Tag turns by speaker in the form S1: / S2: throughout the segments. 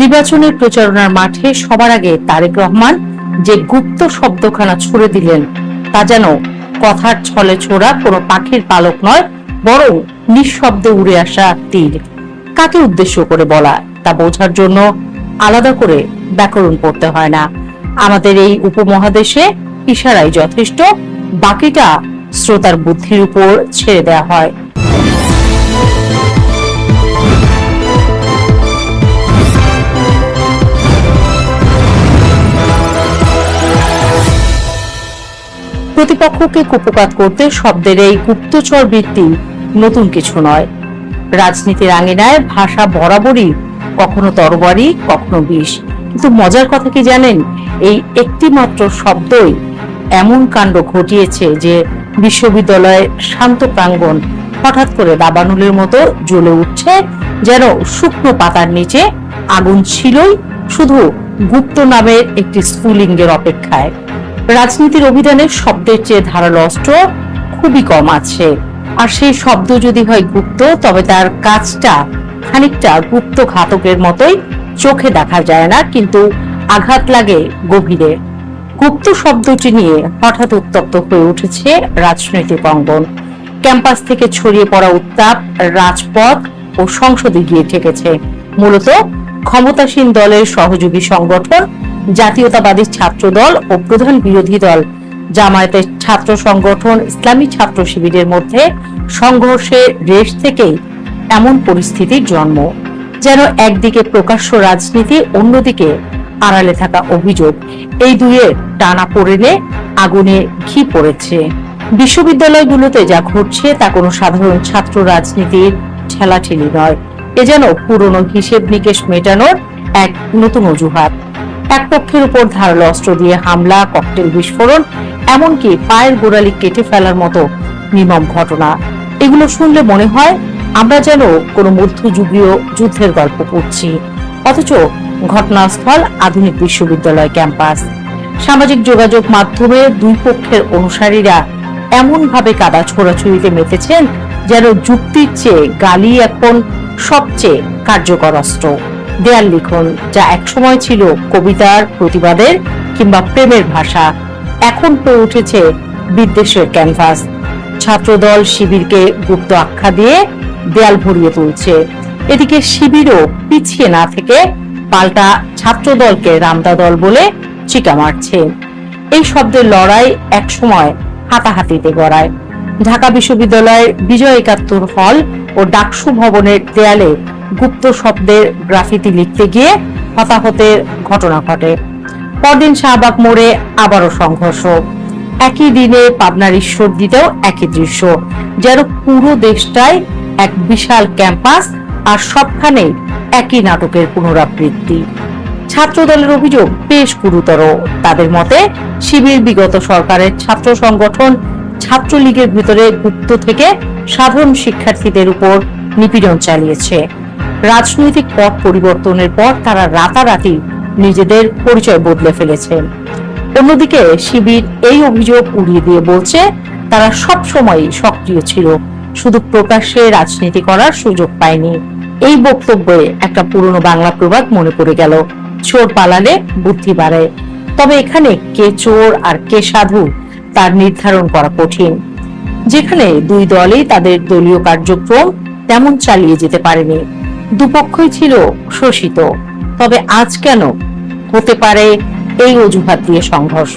S1: নির্বাচনের প্রচারণার মাঠে সবার আগে তারেক রহমান যে গুপ্ত শব্দখানা ছুড়ে দিলেন তা যেন কথার ছলে ছোড়া কোনো পাখির পালক নয়, বরং নিঃশব্দে উড়ে আসা তীর। কাকে উদ্দেশ্য করে বলা তা বোঝার জন্য আলাদা করে ব্যাকরণ পড়তে হয় না। আমাদের এই উপমহাদেশে ইশারাই যথেষ্ট, বাকিটা শ্রোতার বুদ্ধির উপর ছেড়ে দেওয়া হয়। প্রতিপক্ষকে কুপকাত করতে শব্দের এই গুপ্তচর বৃত্তি নতুন কিছু নয়। রাজনীতির আঙিনায় ভাষা বরাবরই কখনো তরবারি, কখনো বিষ। কিন্তু মজার কথা কি জানেন, এই একটি মাত্র শব্দই এমন কাণ্ড ঘটিয়েছে যে বিশ্ববিদ্যালয়ের শান্ত প্রাঙ্গণ হঠাৎ করে দাবানলের মতো জ্বলে উঠছে, যেন শুকনো পাতার নিচে আগুন ছিলই, শুধু গুপ্ত নামের একটি স্ফুলিঙ্গের অপেক্ষায়। রাজনীতির অভিধানে শব্দের চেয়ে ধারালো অস্ত্র খুবই কম আছে, আর সেই শব্দ যদি হয় গুপ্ত, তবে তার কাজটা খানিকটা গুপ্ত ঘাতকের মতোই। চোখে দেখা যায় না, কিন্তু আঘাত লাগে গভীরে। গুপ্ত শব্দটি নিয়ে হঠাৎ উত্তপ্ত হয়ে উঠেছে রাজনৈতিক অঙ্গন। ক্যাম্পাস থেকে ছড়িয়ে পড়া উত্তাপ রাজপথ ও সংসদে গিয়ে ঠেকেছে। মূলত ক্ষমতাসীন দলের সহযোগী সংগঠন জাতীয়তাবাদী ছাত্র দল ও প্রধান বিরোধী দল জামায়াতের ছাত্র সংগঠন ইসলামী ছাত্র শিবিরের মধ্যে সংঘর্ষের রেশ থেকেই এমন পরিস্থিতির জন্ম। যেন একদিকে প্রকাশ্য রাজনীতি, অন্যদিকে আড়ালে থাকা অভিযোগ, এই দুইয়ের টানা পড়েনে আগুনে ঘি পড়েছে। বিশ্ববিদ্যালয়গুলোতে যা ঘটছে তা কোনো সাধারণ ছাত্র রাজনীতির ঠেলাঠেলি নয়, এ যেন পুরনো হিসেব নিকেশ মেটানোর এক নতুন অজুহাত। এক পক্ষের উপর ধারালো অস্ত্র দিয়ে হামলা, ককটেল বিস্ফোরণ, এমনকি পায়ের গোড়ালি কেটে ফেলার মতো নির্মম ঘটনা। এগুলো শুনলে মনে হয় আমরা যেন কোনো মধ্যযুগীয় যুদ্ধের গল্প পড়ছি, অথচ ঘটনাস্থল আধুনিক বিশ্ববিদ্যালয় ক্যাম্পাস। সামাজিক যোগাযোগ মাধ্যমে দুই পক্ষের অনুসারীরা এমন ভাবে কাদা ছোড়াছুড়িতে মেতেছেন যেন যুক্তির চেয়ে গালি এখন সবচেয়ে কার্যকর অস্ত্র। দেয়াল লিখন, যা একসময় ছিল কবিতার, প্রতিবাদের কিংবা প্রেমের ভাষা, এখন হয়ে উঠেছে বিদ্বেষের ক্যানভাস। ছাত্রদল শিবিরকে গুপ্ত আখ্যা দিয়ে দেয়াল ভরিয়ে তুলছে। এদিকে শিবিরও পিছিয়ে না থেকে পাল্টা ছাত্রদলকে রামদা দল বলে চিকা মারছে। এই শব্দের লড়াই একসময় হাতাহাতিতে গড়ায়। ঢাকা বিশ্ববিদ্যালয়ের বিজয় একাত্তর হল ও ডাকসু ভবনের দেয়ালে গুপ্ত শব্দের গ্রাফিতি লিখতে গিয়ে হতাহতের ঘটনা ঘটে। পরদিন শাহবাগ মোড়ে আবারও সংঘর্ষ। একই দিনে পাবনার ঈশ্বরদীতেও একই দৃশ্য, যেন পুরো দেশটাই এক বিশাল ক্যাম্পাস, আর সবখানে একই নাটকের পুনরাবৃত্তি। ছাত্র দলের অভিযোগ বেশ গুরুতর। তাদের মতে শিবির বিগত সরকারের ছাত্র সংগঠন ছাত্রলীগের ভিতরে গুপ্ত থেকে সাধারণ শিক্ষার্থীদের উপর নিপীড়ন চালিয়েছে। রাজনৈতিক পথ পরিবর্তনের পর তারা রাতারাতি নিজেদের পরিচয় বদলে ফেলেছে। অন্যদিকে শিবির এই অভিযোগ উড়িয়ে দিয়ে বলছে তারা সব সময় সক্রিয় ছিল, শুধু প্রকাশ্যে রাজনীতি করার সুযোগ পায়নি। এই বক্তব্যে একটা পুরনো বাংলা প্রবাদ মনে পড়ে গেল, চোর পালালে বুদ্ধি বাড়ে। তবে এখানে কে চোর আর কে সাধু তার নির্ধারণ করা কঠিন। যেখানে দুই দলই তাদের দলীয় কার্যক্রম তেমন চালিয়ে যেতে পারেনি, দুপক্ষই ছিল শোষিত। তবে আজ কেন হতে পারে এই অজুহাত দিয়ে সংঘর্ষ?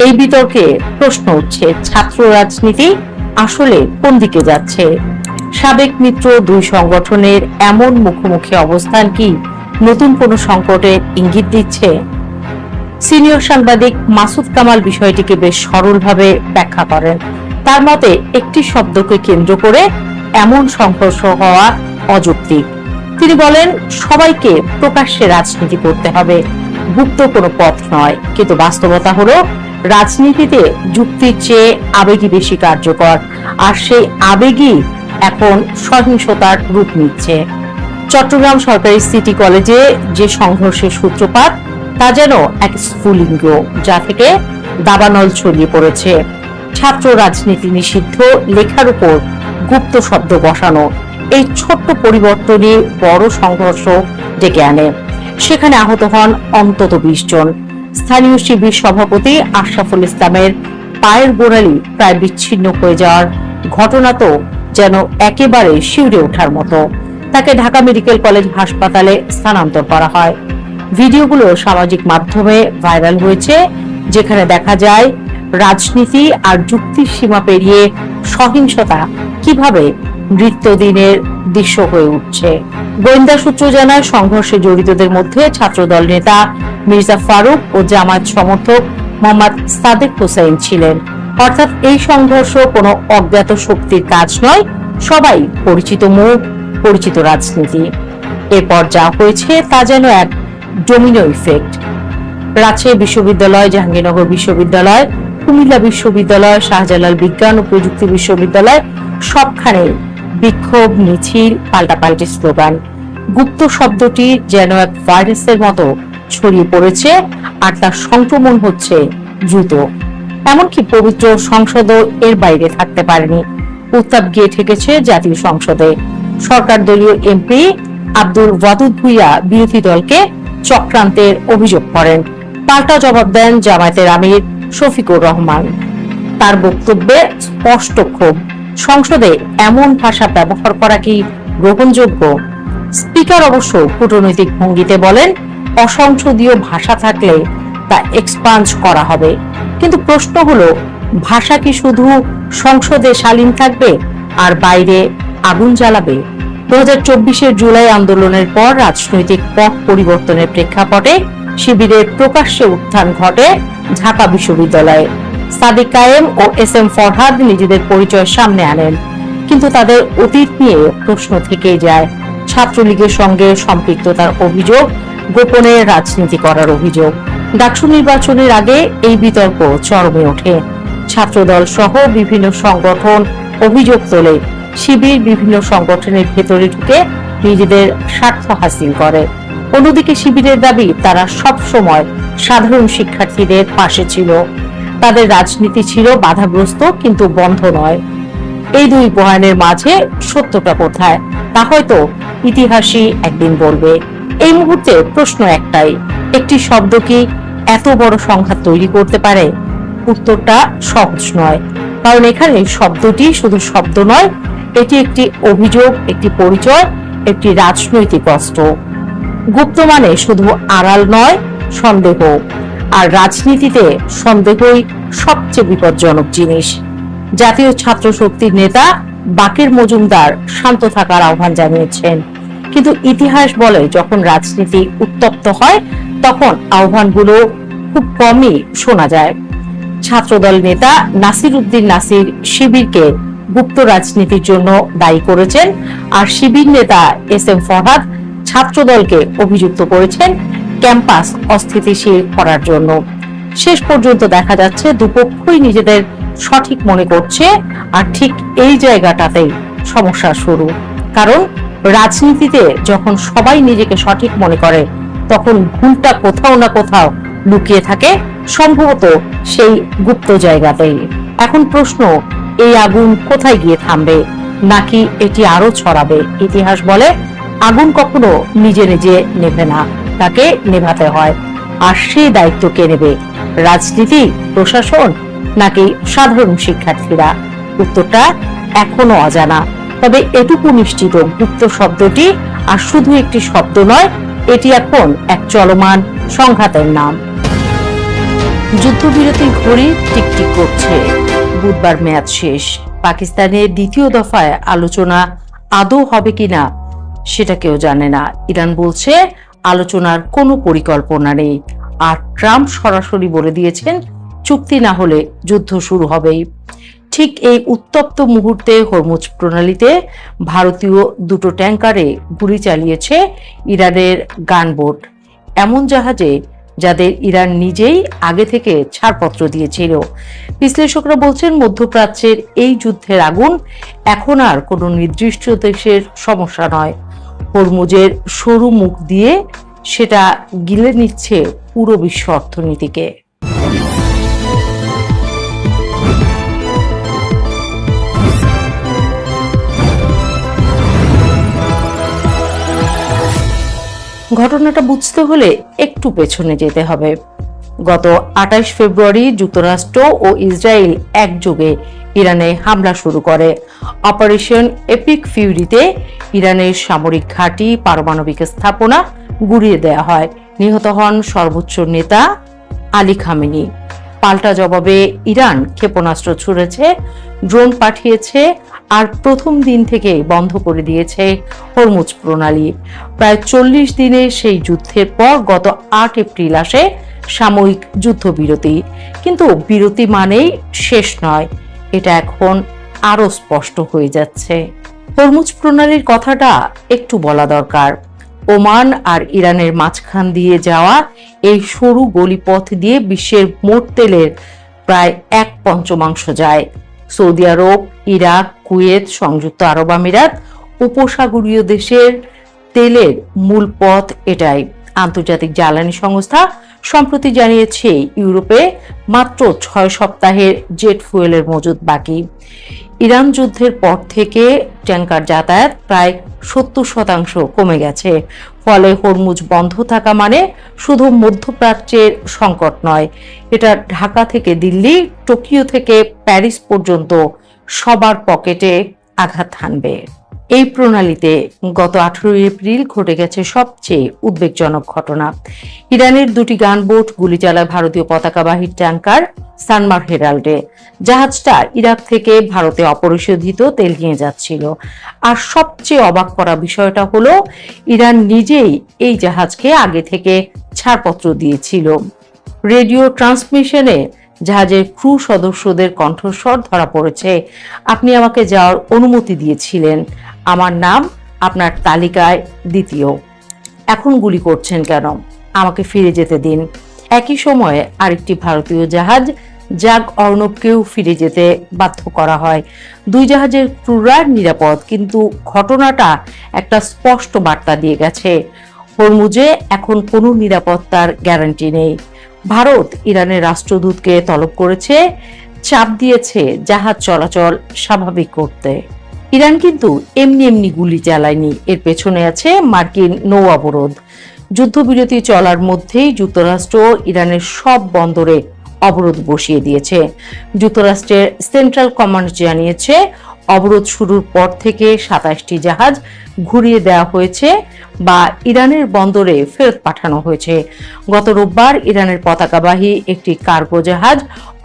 S1: এই বিতর্কে প্রশ্ন উঠছে, ছাত্র রাজনীতি আসলে কোন দিকে যাচ্ছে? সাবেক মিত্র দুই সংগঠনের এমন মুখোমুখি অবস্থান কি নতুন কোন সংকটের ইঙ্গিত দিচ্ছে? সিনিয়র সাংবাদিক মাসুদ কামাল বিষয়টিকে বেশ সরলভাবে ব্যাখ্যা করেন। তার মতে একটি শব্দকে কেন্দ্র করে এমন সংঘর্ষ হওয়া অযৌক্তিক। তিনি বলেন, সবাইকে প্রকাশ্যে রাজনীতি করতে হবে, গুপ্ত কোনো পথ নয়। কিন্তু বাস্তবতা হলো রাজনীতিতে যুক্তির চেয়ে আবেগই বেশি কার্যকর, আর সেই আবেগই এখন সহিংসতার রূপ নিচ্ছে। চট্টগ্রাম সরকারি সিটি কলেজে যে সংঘর্ষের সূত্রপাত তা যেন এক স্ফুলিঙ্গ, যা থেকে দাবানল ছড়িয়ে পড়েছে। ছাত্র রাজনীতি নিষিদ্ধ লেখার উপর গুপ্ত শব্দ বসানো। এই ছোট্ট পরিবর্তনই বড় সংঘর্ষ ডেকে আনে। সেখানে আহত হন অন্তত 20 জন। স্থানীয় শিবির সভাপতি আশরাফুল ইসলামের পায়ের গোড়ালি প্রায় বিচ্ছিন্ন হয়ে যাওয়ার ঘটনা তো যেন একেবারে শিউরে ওঠার মতো। তাকে ঢাকা মেডিকেল কলেজ হাসপাতালে স্থানান্তর করা হয়। ভিডিওগুলো সামাজিক মাধ্যমে ভাইরাল হয়েছে, যেখানে দেখা যায় রাজনীতি আর যুক্তির সীমা পেরিয়ে সহিংসতা কিভাবে নিত্যদিনের দৃশ্য হয়ে উঠছে। গোয়েন্দা সূত্র জানায়, সংঘর্ষে জড়িতদের মধ্যে ছাত্রদল নেতা মির্জা ফারুক ও জামায়াত সমর্থক মোহাম্মদ সাদেক হোসেন ছিলেন। অর্থাৎ এই সংঘর্ষ কোনো অজ্ঞাত শক্তির কাজ নয়, সবাই পরিচিত মুখ, পরিচিত রাজনীতি। এরপর যা হয়েছে তা যেন এক ডোমিনো ইফেক্ট। রাজশাহী বিশ্ববিদ্যালয়, জাহাঙ্গীরনগর বিশ্ববিদ্যালয়, কুমিল্লা বিশ্ববিদ্যালয়, শাহজালাল বিজ্ঞান ও প্রযুক্তি বিশ্ববিদ্যালয় সবখানে বিক্ষোভ, মিছিল, পাল্টাপাল্টি স্লোগান। গুপ্ত শব্দটি যেন এক ভাইরাসের মতো ছড়িয়ে পড়েছে, আর তার সংক্রমণ হচ্ছে দ্রুত। এমনকি পবিত্র সংসদও এর বাইরে থাকতে পারেনি। উত্তাপ গিয়ে ঠেকেছে জাতীয় সংসদে। সরকার দলীয় এমপি আব্দুল ওয়াদুদ ভুইয়া বিরোধী দলকে চক্রান্তের অভিযোগ করেন। পাল্টা জবাব দেন জামায়াতের আমির শফিকুর রহমান। তার বক্তব্যে স্পষ্ট ক্ষোভ, সংসদে এমন ভাষা ব্যবহার করা কি গ্রহণযোগ্য? স্পিকার অবশ্য কূটনৈতিক ভঙ্গিতে বলেন, অসংসদীয় ভাষা থাকলে তা এক্সপাঞ্জ করা হবে। কিন্তু প্রশ্ন হলো, ভাষা কি শুধু সংসদে শালীন থাকবে আর বাইরে আগুন জ্বালাবে? 2024 জুলাই আন্দোলনের পর রাজনৈতিক পথ পরিবর্তনের প্রেক্ষাপটে শিবিরের প্রকাশ্যে উত্থান ঘটে ঢাকা বিশ্ববিদ্যালয়ে। সাদিক কায়েম ও এস এম ফরহাদ নিজেদের পরিচয় সামনে আনেন, কিন্তু তাদের অতীত নিয়ে প্রশ্ন থেকেই যায়। ছাত্রলীগের সঙ্গে সম্পৃক্ততার অভিযোগ, গোপনে রাজনীতি করার অভিযোগ। ডাকসু নির্বাচনের আগে এই বিতর্ক চরমে ওঠে। ছাত্রদল সহ বিভিন্ন সংগঠন অভিযোগ তোলে, শিবির বিভিন্ন সংগঠনের ভেতরে ঢুকে নিজেদের স্বার্থ হাসিল করে। অন্যদিকে শিবিরের দাবি, তারা সব সময় সাধারণ শিক্ষার্থীদের পাশে ছিল, তাদের রাজনীতি ছিল বাধাগ্রস্ত কিন্তু বন্ধ নয়। এই দুই বয়ানের মাঝে সত্যটা কোথায় তা হয়তো ইতিহাসই একদিন বলবে। এই মুহূর্তে প্রশ্ন একটাই, একটি শব্দ কি এত বড় সংঘাত তৈরি করতে পারে? উত্তরটা সহজ নয়, কারণ এখানে শব্দটি শুধু শব্দ নয়, এটি একটি অভিযোগ, একটি পরিচয়, একটি রাজনৈতিক অস্ত্র। গুপ্ত মানে শুধু আড়াল নয়, সন্দেহ। আর রাজনীতিতে সন্দেহই সবচেয়ে বিপজ্জনক জিনিস। জাতীয় ছাত্র শক্তির নেতা বাকের মজুমদার শান্ত থাকার আহ্বান জানিয়েছেন, কিন্তু ইতিহাস বলে যখন রাজনীতি উত্তপ্ত হয় তখন আহ্বানগুলো খুব কমই শোনা যায়। ছাত্রদল নেতা নাসির উদ্দিন নাসির শিবিরকে গুপ্ত রাজনীতির জন্য দায়ী করেছেন, আর শিবির নেতা এস এম ফরহাদ ছাত্রদলকে অভিযুক্ত করেছেন ক্যাম্পাস অস্থিতিশীল করার জন্য। শেষ পর্যন্ত দেখা যাচ্ছে দুপক্ষই নিজেদের সঠিক মনে করছে, আর ঠিক এই জায়গাটাতেই সমস্যা শুরু। কারণ রাজনীতিতে যখন সবাই নিজেকে সঠিক মনে করে, তখন ভুলটা কোথাও না কোথাও লুকিয়ে থাকে, সম্ভবত সেই গুপ্ত জায়গাতেই। এখন প্রশ্ন, এই আগুন কোথায় গিয়ে থামবে, নাকি এটি আরো ছড়াবে? ইতিহাস বলে, আগুন কখনো নিজে নিজে নেভে না, তাকে নেভাতে হয়। আর সেই দায়িত্ব কে নেবে? রাজনীতি, প্রশাসন, নাকি সাধারণ শিক্ষার্থীরা? উত্তরটা এখনো অজানা। তবে এটুকু নিশ্চিত, গুপ্ত শব্দটি আর শুধু একটি শব্দ নয়, এটি এখন এক চলমান সংঘাতের নাম। যুদ্ধবিরতির ঘড়ি টিকটিক করছে। বুধবার মেয়াদ শেষ। পাকিস্তানের দ্বিতীয় দফায় আলোচনা আদৌ হবে কিনা সেটা কেউ জানে না। ইরান বলছে আলোচনার কোনো পরিকল্পনা নেই, আর ট্রাম্প সরাসরি বলে দিয়েছেন চুক্তি না হলে যুদ্ধ শুরু হবেই। ঠিক এই উত্তপ্ত মুহূর্তে হরমুজ প্রণালীতে ভারতীয় দুটো ট্যাঙ্কারে গুলি চালিয়েছে ইরানের গানবোট, এমন জাহাজে যাদের ইরান নিজেই আগে থেকে ছাড়পত্র দিয়েছিল। বিশ্লেষকরা বলছেন, মধ্যপ্রাচ্যের এই যুদ্ধের আগুন এখন আর কোনো নির্দিষ্ট দেশের সমস্যা নয়। হরমুজের সরু মুখ দিয়ে সেটা গিলে নিচ্ছে পুরো বিশ্ব অর্থনীতিকে। ঘটনাটা বুঝতে হলে একটু পেছনে যেতে হবে। গত 28 ফেব্রুয়ারি যুক্তরাষ্ট্র ও ইসরায়েল একযোগে ইরানে হামলা শুরু করে। অপারেশন এপিক ফিউরিতে ইরানের সামরিক ঘাঁটি, পারমাণবিক স্থাপনা গুঁড়িয়ে দেওয়া হয়। নিহত হন সর্বোচ্চ নেতা আলী খামেনি। পাল্টা জবাবে ইরান ক্ষেপণাস্ত্র ছুড়েছে, ড্রোন পাঠিয়েছে আর প্রথম দিন থেকে বন্ধ করে দিয়েছে হরমুজ প্রণালী। প্রায় 40 দিনের সেই যুদ্ধের পর গত 8 এপ্রিল আসে সাময়িক যুদ্ধবিরতি। কিন্তু বিরতি মানেই শেষ নয়, এটা এখন আরো স্পষ্ট হয়ে যাচ্ছে। হরমুজ প্রণালীর কথাটা একটু বলা দরকার। ওমান আর ইরানের মাঝখান দিয়ে যাওয়া এই সরু গলিপথ দিয়ে বিশ্বের মোট তেলের প্রায় 1/5 যায়। সৌদি আরব, ইরাক, কুয়েত, সংযুক্ত আরব আমিরাত, উপসাগরীয় দেশের তেলের মূল পথ এটাই। আন্তর্জাতিক জ্বালানি সংস্থা সম্প্রতি জানিয়েছে ইউরোপে মাত্র 6 সপ্তাহের জেট ফুয়েলের মজুদ বাকি। ইরান যুদ্ধের পর থেকে ট্যাঙ্কার যাতায়াত প্রায় 70% কমে গেছে। ফলে হরমুজ বন্ধ থাকা মানে শুধু মধ্যপ্রাচ্যের সংকট নয়, এটা ঢাকা থেকে দিল্লি, টোকিও থেকে প্যারিস পর্যন্ত সবার পকেটে আঘাত হানবে। এই প্রণালীতে গত 18 এপ্রিল ঘটে গেছে সবচেয়ে উদ্বেগজনক ঘটনা। ইরানের 2টি গানবোট গুলি চালায় ভারতীয় পতাকাবাহী ট্যাঙ্কার সানমার হেরাল্ডে। জাহাজটা ইরাক থেকে ভারতে অপরিশোধিত তেল নিয়ে যাচ্ছিল। আর সবচেয়ে অবাক করা বিষয়টা হলো ইরান নিজেই এই জাহাজকে আগে থেকে ছাড়পত্র দিয়েছিল। রেডিও ট্রান্সমিশনে জাহাজের ক্রু সদস্যদের কণ্ঠস্বর ধরা পড়েছে, আপনি আমাকে যাওয়ার অনুমতি দিয়েছিলেন, আমার নাম আপনার তালিকায় দ্বিতীয়, এখন গুলি করছেন কেন, আমাকে ফিরে যেতে দিন। একই সময়ে আরেকটি ভারতীয় জাহাজ জাগ অর্ণবকেও ফিরে যেতে বাধ্য করা হয়। 2 জাহাজের ক্রুরা নিরাপদ, কিন্তু ঘটনাটা একটা স্পষ্ট বার্তা দিয়ে গেছে, হরমুজে এখন কোনো নিরাপত্তার গ্যারান্টি নেই। ভারত ইরানের রাষ্ট্রদূতকে তলব করেছে, চাপ দিয়েছে জাহাজ চলাচল স্বাভাবিক করতে। ইরান কিন্তু এমনি এমনি গুলি চালায়নি, এর পেছনে আছে মার্কিন নৌ অবরোধ। যুদ্ধবিরতি চলার মধ্যেই যুক্তরাষ্ট্র ইরানের সব বন্দরে অবরোধ বসিয়ে দিয়েছে। যুক্তরাষ্ট্রের সেন্ট্রাল কমান্ড জানিয়েছে অবরোধ শুরুর পর থেকে 27টি জাহাজ ঘুরিয়ে দেওয়া হয়েছে বা ইরানের বন্দরে ফেরত পাঠানো হয়েছে। গত রোববার ইরানের পতাকাবাহী একটি কার্গো জাহাজ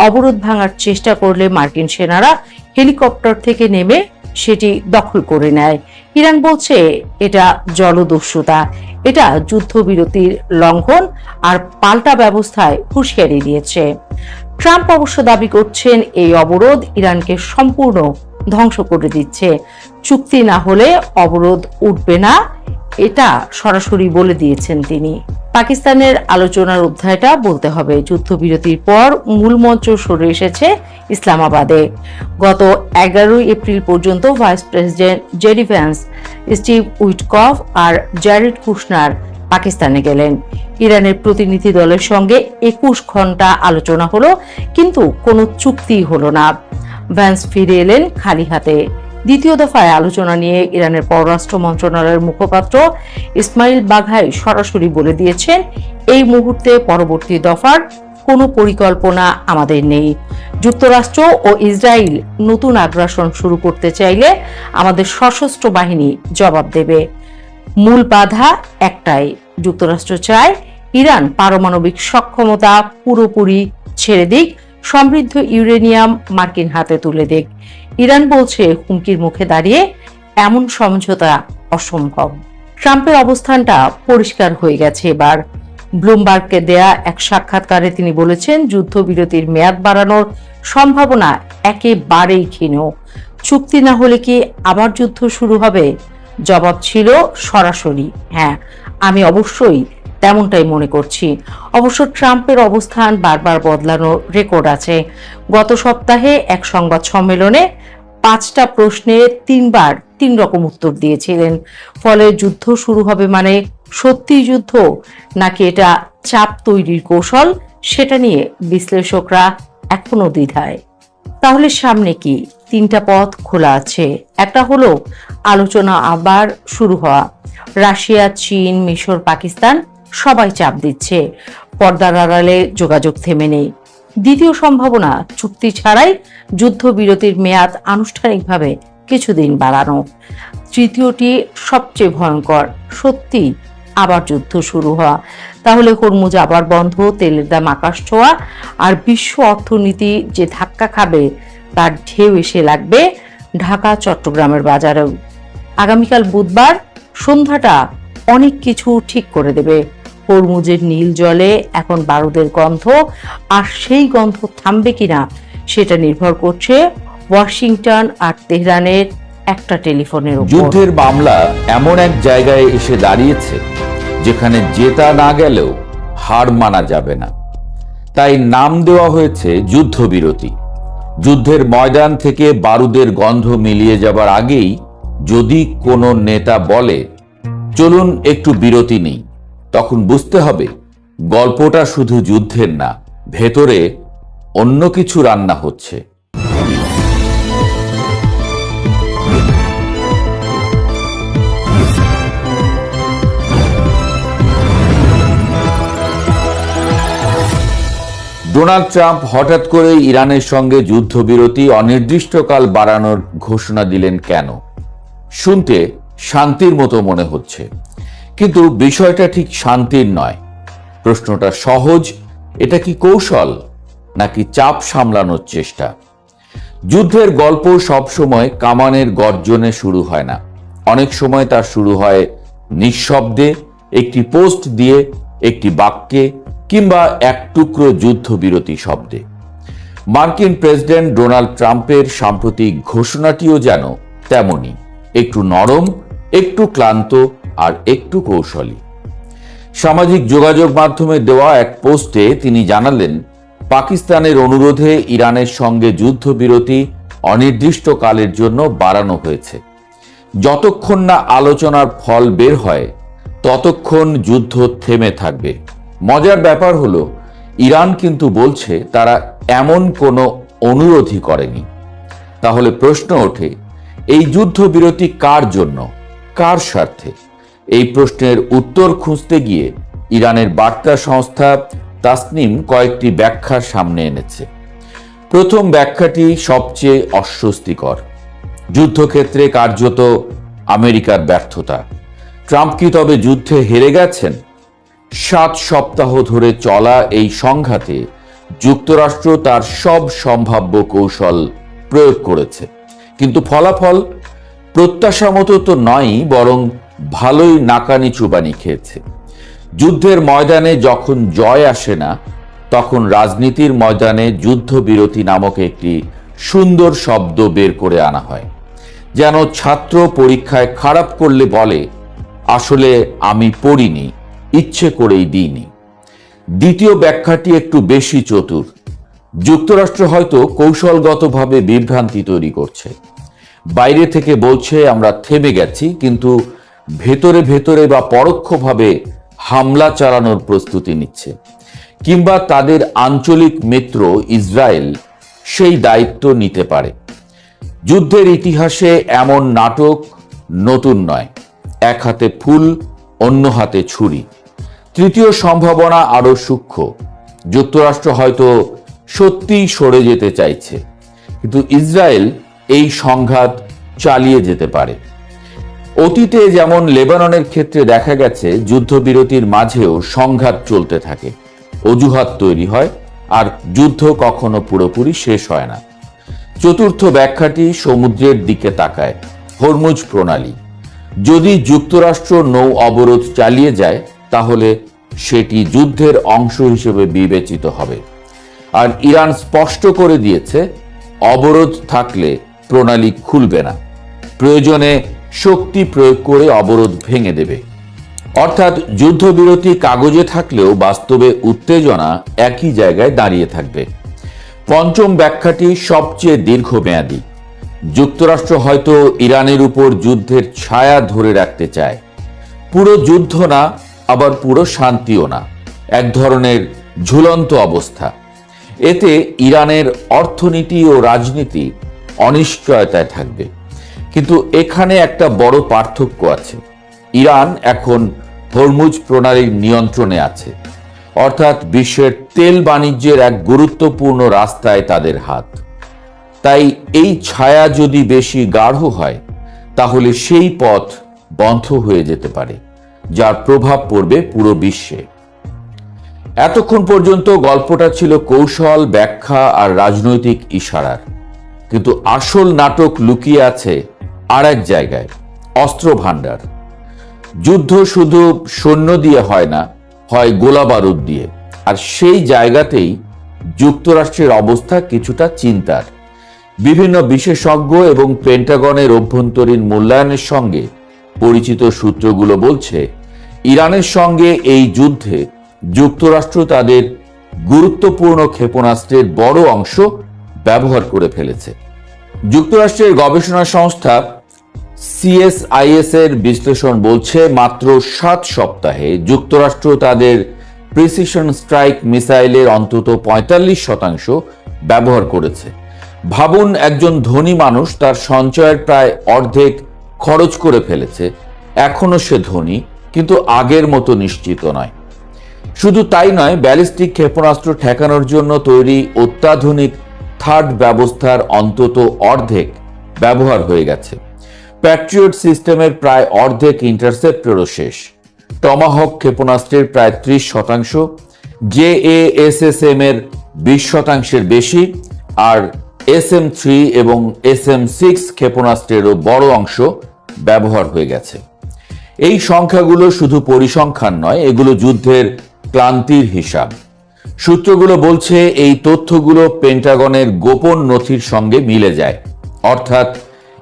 S1: অবরোধ ভাঙার চেষ্টা করলে মার্কিন সেনারা হেলিকপ্টার থেকে নেমে সেটি দখল করে নেয়। ইরান বলছে এটা জলদস্যুতা, এটা যুদ্ধবিরতির লঙ্ঘন আর পাল্টা ব্যবস্থায় হুঁশিয়ারি দিয়েছে। ট্রাম্প অবশ্য দাবি করছেন এই অবরোধ ইরানকে সম্পূর্ণ ধ্বংস করে দিচ্ছে, চুক্তি না হলে অবরোধ উঠবে না, এটা সরাসরি বলে দিয়েছেন তিনি। পাকিস্তানের আলোচনার অধ্যায়টা বলতে হবে। যুদ্ধবিরতির পর মূল মঞ্চ সরে এসেছে ইসলামাবাদে। গত 11 এপ্রিল পর্যন্ত vice president JD Vance, Steve Witkoff আর জ্যারেড কুশনার পাকিস্তানে গেলেন। ইরানের প্রতিনিধি দলের সঙ্গে 21 ঘন্টা আলোচনা হলো, কিন্তু কোনো চুক্তি হলো না। ভ্যান্স ফিরে এলেন খালি হাতে। দ্বিতীয় দফায় আলোচনা নিয়ে ইরানের পররাষ্ট্র মন্ত্রণালয়ের মুখপাত্র ইসমাইল বাঘাই সরাসরি বলে দিয়েছেন, এই মুহূর্তে পরবর্তী দফার কোনো পরিকল্পনা আমাদের নেই। যুক্তরাষ্ট্র ও ইসরায়েল নতুন আগ্রাসন শুরু করতে চাইলে আমাদের সশস্ত্র বাহিনী জবাব দেবে। মূল বাধা একটাই, যুক্তরাষ্ট্র চায় ইরান পারমাণবিক সক্ষমতা পুরোপুরি ছেড়ে দিক, সমৃদ্ধ ইউরেনিয়াম মার্কিন হাতে তুলে দিক। ইরান বলছে হুমকির মুখে দাঁড়িয়ে এমন সমঝোতা অসম্ভব। ট্রাম্পের অবস্থানটা পরিষ্কার হয়ে গেছে এবার। ব্লুমবার্গকে দেয়া এক সাক্ষাৎকারে তিনি বলেছেন, যুদ্ধবিরতির মেয়াদ বাড়ানোর সম্ভাবনা একেবারেই ক্ষীণ। চুক্তি না হলে কি আবার যুদ্ধ শুরু হবে? জবাব ছিল সরাসরি হ্যাঁ, আমি অবশ্যই তেমনটাই মনে করছি। অবশ্য ট্রাম্পের অবস্থান বারবার বদলানোর রেকর্ড আছে। গত সপ্তাহে এক সংবাদ সম্মেলনে 5টা প্রশ্নে 3বার 3 রকম উত্তর দিয়েছিলেন। ফলে যুদ্ধ শুরু হবে মানে সত্যি যুদ্ধ নাকি এটা চাপ তৈরির কৌশল, সেটা নিয়ে বিশ্লেষকরা এখনো দ্বিধায়। তাহলে সামনে কি? 3টা পথ খোলা আছে। একটা হলো আলোচনা আবার শুরু হওয়া, রাশিয়া, চীন, মিশর, পাকিস্তান সবাই চাপ দিচ্ছে, পর্দার আড়ালে যোগাযোগ থেমে নেই। দ্বিতীয় সম্ভাবনা, চুক্তি ছাড়াই যুদ্ধবিরতির মেয়াদ আনুষ্ঠানিকভাবে কিছুদিন বাড়ানো। তৃতীয়টি সবচেয়ে ভয়ঙ্কর, সত্যি আবার যুদ্ধ শুরু হওয়া। তাহলে হরমুজ আবার বন্ধ, তেলের দাম আকাশ ছোঁয়া, আর বিশ্ব অর্থনীতি যে ধাক্কা খাবে তার ঢেউ এসে লাগবে ঢাকা চট্টগ্রামের বাজারেও। আগামীকাল বুধবার সন্ধ্যাটা অনেক কিছু ঠিক করে দেবে। হরমুজের নীল জলে এখন বারুদের গন্ধ, আর সেই গন্ধ থামবে কিনা সেটা নির্ভর করছে ওয়াশিংটন আর তেহরানের একটা টেলিফোনের উপর।
S2: যুদ্ধের মামলা এমন এক জায়গায় এসে দাঁড়িয়েছে যেখানে জেতা না গেলেও হার মানা যাবে না। তাই নাম দেওয়া হয়েছে যুদ্ধবিরতি। যুদ্ধের ময়দান থেকে বারুদের গন্ধ মিলিয়ে যাবার আগেই যদি কোনো নেতা বলে চলুন একটু বিরতি নেই, তখন বুঝতে হবে গল্পটা শুধু যুদ্ধের না, ভেতরে অন্য কিছু রান্না হচ্ছে। ডোনাল্ড ট্রাম্প হঠাৎ করে ইরানের সঙ্গে যুদ্ধবিরতি অনির্দিষ্টকাল বাড়ানোর ঘোষণা দিলেন কেন? শুনতে শান্তির মতো মনে হচ্ছে, কিন্তু বিষয়টা ঠিক শান্তির নয়। প্রশ্নটা সহজ, এটা কি কৌশল নাকি চাপ সামলানোর চেষ্টা? যুদ্ধের গল্প সবসময় কামানের গর্জনে শুরু হয় না, অনেক সময় তা শুরু হয় নিঃশব্দে, একটি পোস্ট দিয়ে, একটি বাক্যে, কিংবা এক টুকরো যুদ্ধবিরতি শব্দে। মার্কিন প্রেসিডেন্ট ডোনাল্ড ট্রাম্পের সাম্প্রতিক ঘোষণাটিও যেন তেমনই, একটু নরম, একটু ক্লান্ত, আর একটু কৌশলী। সামাজিক যোগাযোগ মাধ্যমে দেওয়া এক পোস্টে তিনি জানালেন, পাকিস্তানের অনুরোধে ইরানের সঙ্গে যুদ্ধবিরতি অনির্দিষ্টকালের জন্য বাড়ানো হয়েছে। যতক্ষণ না আলোচনার ফল বের হয় ততক্ষণ যুদ্ধ থেমে থাকবে। মজার ব্যাপার হলো, ইরান কিন্তু বলছে তারা এমন কোনো অনুরোধই করেনি। তাহলে প্রশ্ন ওঠে, এই যুদ্ধবিরতি কার জন্য, কার স্বার্থে? এই প্রশ্নের উত্তর খুঁজতে গিয়ে ইরানের বার্তা সংস্থা তাসনিম কয়েকটি ব্যাখ্যার সামনে এনেছে। প্রথম ব্যাখ্যাটি সবচেয়ে অস্বস্তিকর। যুদ্ধক্ষেত্রে কার্যত আমেরিকার ব্যর্থতা। ট্রাম্প কি তবে যুদ্ধে হেরে গেছেন? 7 সপ্তাহ ধরে চলা এই সংঘাতে যুক্তরাষ্ট্র তার সব সম্ভাব্য কৌশল প্রয়োগ করেছে, কিন্তু ফলাফল প্রত্যাশা মতো তো নয়ই, বরং ভালোই নাকানি চুবানি খেয়েছে। যুদ্ধের ময়দানে যখন জয় আসে না, তখন রাজনীতির ময়দানে যুদ্ধবিরতি নামক একটি সুন্দর শব্দ বের করে আনা হয়, যেন ছাত্র পরীক্ষায় খারাপ করলে বলে, আসলে আমি পড়িনি, ইচ্ছে করেই দিইনি। দ্বিতীয় ব্যাখ্যাটি একটু বেশি চতুর। যুক্তরাষ্ট্র হয়তো কৌশলগতভাবে বিভ্রান্তি তৈরি করছে। বাইরে থেকে বলছে আমরা থেমে গেছি, কিন্তু ভেতরে ভেতরে বা পরোক্ষভাবে হামলা চালানোর প্রস্তুতি নিচ্ছে। কিংবা তাদের আঞ্চলিক মিত্র ইসরায়েল সেই দায়িত্ব নিতে পারে। যুদ্ধের ইতিহাসে এমন নাটক নতুন নয়, এক হাতে ফুল অন্য হাতে ছুরি। তৃতীয় সম্ভাবনা আরো সূক্ষ্ম। যুক্তরাষ্ট্র হয়তো সত্যিই সরে যেতে চাইছে, কিন্তু ইসরায়েল এই সংঘাত চালিয়ে যেতে পারে। অতীতে যেমন লেবাননের ক্ষেত্রে দেখা গেছে, যুদ্ধবিরতির মাঝেও সংঘাত চলতে থাকে, অজুহাত তৈরি হয়, আর যুদ্ধ কখনো পুরোপুরি শেষ হয় না। চতুর্থ ব্যাখ্যাটি সমুদ্রের দিকে তাকায়, হরমুজ প্রণালী। যদি যুক্তরাষ্ট্র নৌ অবরোধ চালিয়ে যায়, তাহলে সেটি যুদ্ধের অংশ হিসেবে বিবেচিত হবে। আর ইরান স্পষ্ট করে দিয়েছে, অবরোধ থাকলে প্রণালী খুলবে না, প্রয়োজনে শক্তি প্রয়োগ করে অবরোধ ভেঙে দেবে। অর্থাৎ যুদ্ধবিরতি কাগজে থাকলেও বাস্তবে উত্তেজনা একই জায়গায় দাঁড়িয়ে থাকবে। পঞ্চম ব্যাখ্যাটি সবচেয়ে দীর্ঘমেয়াদী। যুক্তরাষ্ট্র হয়তো ইরানের উপর যুদ্ধের ছায়া ধরে রাখতে চায়। পুরো যুদ্ধ না, আবার পুরো শান্তিও না, এক ধরনের ঝুলন্ত অবস্থা। এতে ইরানের অর্থনীতি ও রাজনীতি অনিশ্চয়তায় থাকবে। কিন্তু এখানে একটা বড় পার্থক্য আছে। ইরান এখন হরমুজ প্রণালীর নিয়ন্ত্রণে আছে, অর্থাৎ বিশ্বের তেল বাণিজ্যের এক গুরুত্বপূর্ণ রাস্তায় তাদের হাত। তাই এই ছায়া যদি বেশি গাঢ় হয় তাহলে সেই পথ বন্ধ হয়ে যেতে পারে, যার প্রভাব পড়বে পুরো বিশ্বে। এতক্ষণ পর্যন্ত গল্পটা ছিল কৌশল, ব্যাখ্যা আর রাজনৈতিক ইশারার, কিন্তু আসল নাটক লুকিয়ে আছে আর এক জায়গায়, অস্ত্র ভাণ্ডার। যুদ্ধ শুধু সৈন্য দিয়ে হয় না, হয় গোলা বারুদ দিয়ে। আর সেই জায়গাতেই যুক্তরাষ্ট্রের অবস্থা কিছুটা চিন্তার। বিভিন্ন বিশেষজ্ঞ এবং পেন্টাগনের অভ্যন্তরীণ মূল্যায়নের সঙ্গে পরিচিত সূত্রগুলো বলছে, ইরানের সঙ্গে এই যুদ্ধে যুক্তরাষ্ট্র তাদের গুরুত্বপূর্ণ ক্ষেপণাস্ত্রের বড় অংশ ব্যবহার করে ফেলেছে। যুক্তরাষ্ট্রের গবেষণা সংস্থা CSIS এর বিশ্লেষণ বলছে, মাত্র 7 সপ্তাহে যুক্তরাষ্ট্র তাদের প্রিসিশন স্ট্রাইক মিসাইলের অন্তত 45% ব্যবহার করেছে। ভাবুন, একজন ধনী মানুষ তার সঞ্চয়ের প্রায় অর্ধেক খরচ করে ফেলেছে। এখনো সে ধনী, কিন্তু আগের মতো নিশ্চিত নয়। শুধু তাই নয়, ব্যালিস্টিক ক্ষেপণাস্ত্র ঠেকানোর জন্য তৈরি অত্যাধুনিক থার্ড ব্যবস্থার অন্তত অর্ধেক ব্যবহার হয়ে গেছে। প্যাট্রিয়ট সিস্টেমের প্রায় অর্ধেক ইন্টারসেপ্টরও শেষ। টমাহক ক্ষেপণাস্ত্রের প্রায় 30%, JASSM এর 20%-এর বেশি, আর SM-3 এবং SM-6 ক্ষেপণাস্ত্রেরও বড় অংশ ব্যবহার হয়ে গেছে। এই সংখ্যাগুলো শুধু পরিসংখ্যান নয়, এগুলো যুদ্ধের ক্লান্তির হিসাব। সূত্রগুলো বলছে এই তথ্যগুলো পেন্টাগনের গোপন নথির সঙ্গে মিলে যায়, অর্থাৎ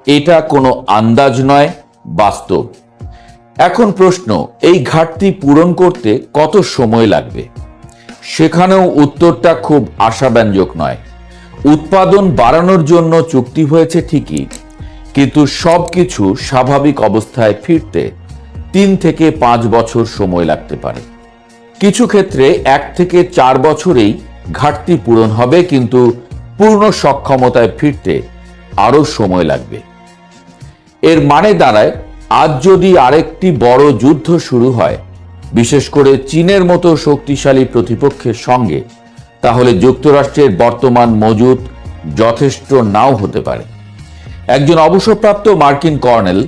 S2: এটা কোনো আন্দাজ নয়, বাস্তব। এখন প্রশ্ন, এই ঘাটতি পূরণ করতে কত সময় লাগবে? সেখানেও উত্তরটা খুব আশাব্যঞ্জক নয়। উৎপাদন বাড়ানোর জন্য চুক্তি হয়েছে ঠিকই, কিন্তু সবকিছু স্বাভাবিক অবস্থায় ফিরতে 3 থেকে 5 বছর সময় লাগতে পারে। কিছু ক্ষেত্রে 1 থেকে 4 বছরেই ঘাটতি পূরণ হবে, কিন্তু পূর্ণ সক্ষমতায় ফিরতে আরো সময় লাগবে। এর মানে দাঁড়ায়, আজ যদি আরেকটি বড় যুদ্ধ শুরু হয়, বিশেষ করে চীনের মতো শক্তিশালী প্রতিপক্ষের সঙ্গে, তাহলে যুক্তরাষ্ট্রের বর্তমান মজুদ যথেষ্ট নাও হতে পারে। একজন অবসরপ্রাপ্ত মার্কিন কর্নেল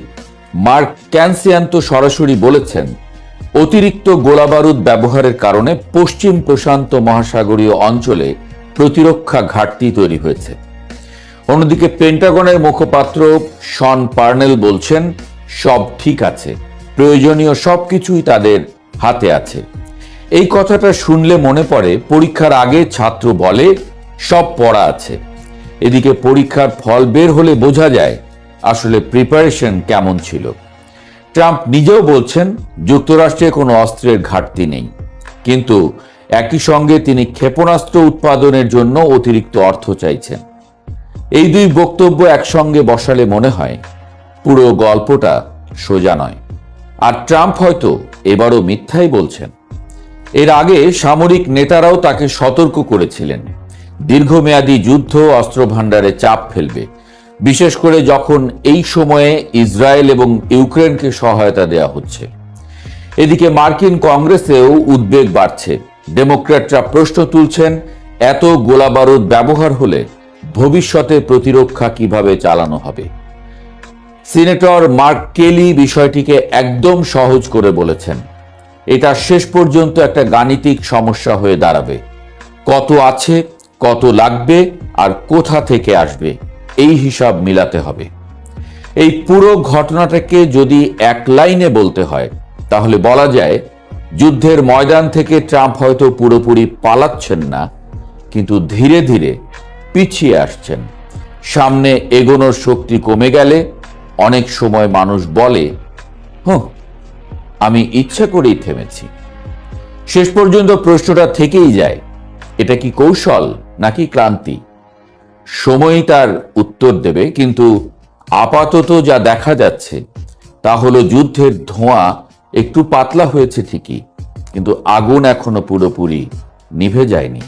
S2: মার্ক ক্যানসিয়ান তো সরাসরি বলেছেন, অতিরিক্ত গোলাবারুদ ব্যবহারের কারণে পশ্চিম প্রশান্ত মহাসাগরীয় অঞ্চলে প্রতিরক্ষা ঘাটতি তৈরি হয়েছে। অন্যদিকে পেন্টাগনের মুখপাত্র শন পার্নেল বলছেন, সব ঠিক আছে, প্রয়োজনীয় সবকিছুই তাদের হাতে আছে। এই কথাটা শুনলে মনে পড়ে, পরীক্ষার আগে ছাত্র বলে সব পড়া আছে। এদিকে পরীক্ষার ফল বের হলে বোঝা যায় আসলে প্রিপারেশন কেমন ছিল। ট্রাম্প নিজেও বলছেন যুক্তরাষ্ট্রে কোনো অস্ত্রের ঘাটতি নেই, কিন্তু একই সঙ্গে তিনি ক্ষেপণাস্ত্র উৎপাদনের জন্য অতিরিক্ত অর্থ চাইছেন। এই দুই বক্তব্য একসঙ্গে বসালে মনে হয় পুরো গল্পটা সোজা নয়, আর ট্রাম্প হয়তো এবারও মিথ্যাই বলছেন। এর আগে সামরিক নেতারাও তাকে সতর্ক করেছিলেন, দীর্ঘমেয়াদী যুদ্ধ অস্ত্র ভাণ্ডারে চাপ ফেলবে, বিশেষ করে যখন এই সময়ে ইসরায়েল এবং ইউক্রেনকে সহায়তা দেওয়া হচ্ছে। এদিকে মার্কিন কংগ্রেসেও উদ্বেগ বাড়ছে। ডেমোক্র্যাটরা প্রশ্ন তুলছেন, এত গোলাবারুদ ব্যবহার হলে ভবিষ্যতে প্রতিরক্ষা কিভাবে চালানো হবে? সিনেটর মার্ক কেলি বিষয়টিকে একদম সহজ করে বলেছেন, এটা শেষ পর্যন্ত একটা গাণিতিক সমস্যা হয়ে দাঁড়াবে। কত আছে, কত লাগবে, আর কোথা থেকে আসবে, এই হিসাব মিলাতে হবে। এই পুরো ঘটনাটাকে যদি এক লাইনে বলতে হয়, তাহলে বলা যায় যুদ্ধের ময়দান থেকে ট্রাম্প হয়তো পুরোপুরি পালাচ্ছেন না, কিন্তু ধীরে ধীরে পিছিয়ে আসছেন। সামনে এগোনোর শক্তি কমে গেলে অনেক সময় মানুষ বলে, আমি ইচ্ছা করেই থেমেছি। শেষ পর্যন্ত প্রশ্নটা থেকেই যায়, এটা কি কৌশল নাকি ক্লান্তি? সময়ই তার উত্তর দেবে, কিন্তু আপাতত যা দেখা যাচ্ছে তা হলো যুদ্ধের ধোঁয়া একটু পাতলা হয়েছে ঠিকই, কিন্তু আগুন এখনো পুরোপুরি নিভে যায়নি।